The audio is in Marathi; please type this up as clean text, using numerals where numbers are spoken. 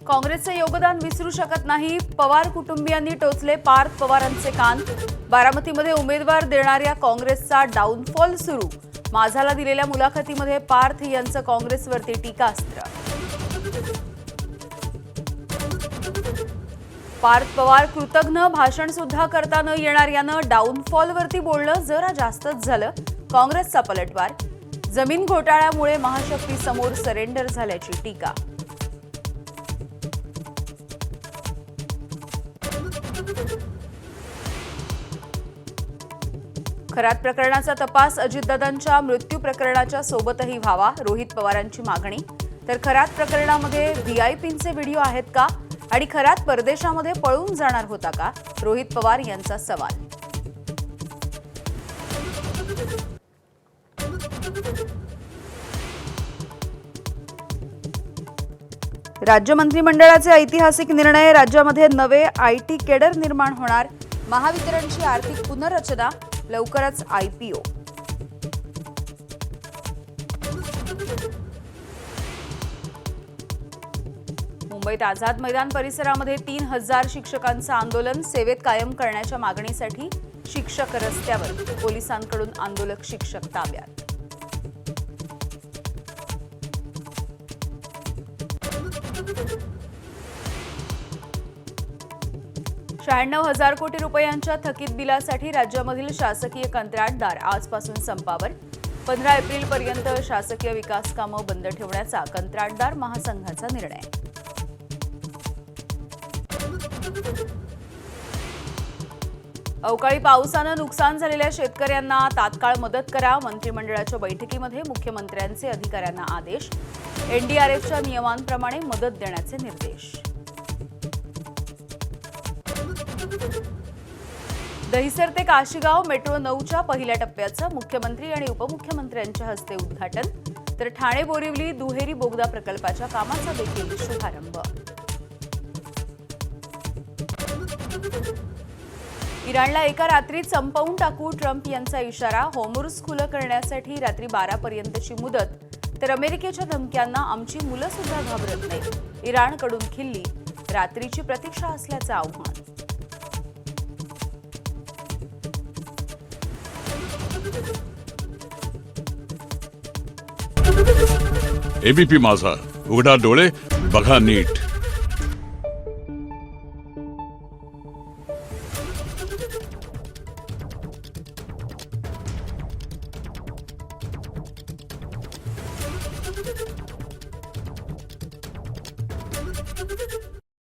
काँग्रेसचे योगदान विसरू शकत नाही. पवार कुटुंबियांनी टोचले पार्थ पवारांचे कान. बारामतीमध्ये उमेदवार देणाऱ्या काँग्रेसचा डाऊनफॉल सुरू. माझाला दिलेल्या मुलाखतीमध्ये पार्थ यांचं काँग्रेसवरती टीकास्त्र. पार्थ पवार कृतज्ञ. भाषण सुद्धा करता न येणाऱ्यानं डाऊनफॉलवरती बोलणं जरा जास्तच झालं. काँग्रेसचा पलटवार. जमीन घोटाळ्यामुळे महाशक्ती समोर सरेंडर झाल्याची टीका. खरात प्रकरणाचा तपास अजितदादांच्या मृत्यू प्रकरणाच्या सोबतही व्हावा, रोहित पवारांची मागणी. तर खरात प्रकरणामध्ये व्हीआयपींचे व्हिडिओ आहेत का आणि खरात परदेशामध्ये पळून जाणार होता का, रोहित पवार यांचा सवाल. राज्य मंत्रिमंडळाचे ऐतिहासिक निर्णय. राज्यामध्ये नवे आयटी केडर निर्माण होणार. महावितरणची आर्थिक पुनर्रचना. लवकरच आयपीओ. मुंबईत आझाद मैदान परिसरामध्ये 3000 शिक्षकांचं आंदोलन. सेवेत कायम करण्याच्या मागणीसाठी शिक्षक रस्त्यावर. पोलिसांकडून आंदोलक शिक्षक ताब्यात. 96,000 कोटी रुपयांच्या थकीत बिलासाठी राज्यामधील शासकीय कंत्राटदार आजपासून संपावर. 15 एप्रिलपर्यंत शासकीय विकास कामं बंद ठेवण्याचा कंत्राटदार महासंघाचा निर्णय. अवकाळी पावसानं नुकसान झालेल्या शेतकऱ्यांना तात्काळ मदत करा. मंत्रिमंडळाच्या बैठकीमध्ये मुख्यमंत्र्यांचे अधिकाऱ्यांना आदेश. एनडीआरएफच्या नियमांप्रमाणे मदत देण्याचे निर्देश. दहिसर ते काशीगाव मेट्रो 9च्या पहिल्या टप्प्याचं मुख्यमंत्री आणि उपमुख्यमंत्र्यांच्या हस्ते उद्घाटन. तर ठाणे बोरिवली दुहेरी बोगदा प्रकल्पाच्या कामाचा देखील शुभारंभ. इराणला एका रात्रीत संपवून टाकू, ट्रम्प यांचा इशारा. होर्मुझ खुलं करण्यासाठी रात्री 12 पर्यंतची मुदत. तर अमेरिकेच्या धमक्यांना आमची मुलं सुद्धा घाबरत नाहीत. इराणकडून खिल्ली. रात्रीची प्रतीक्षा असल्याचं आव्हान. एबीपी माझा, उघडा डोळे बघा नीट.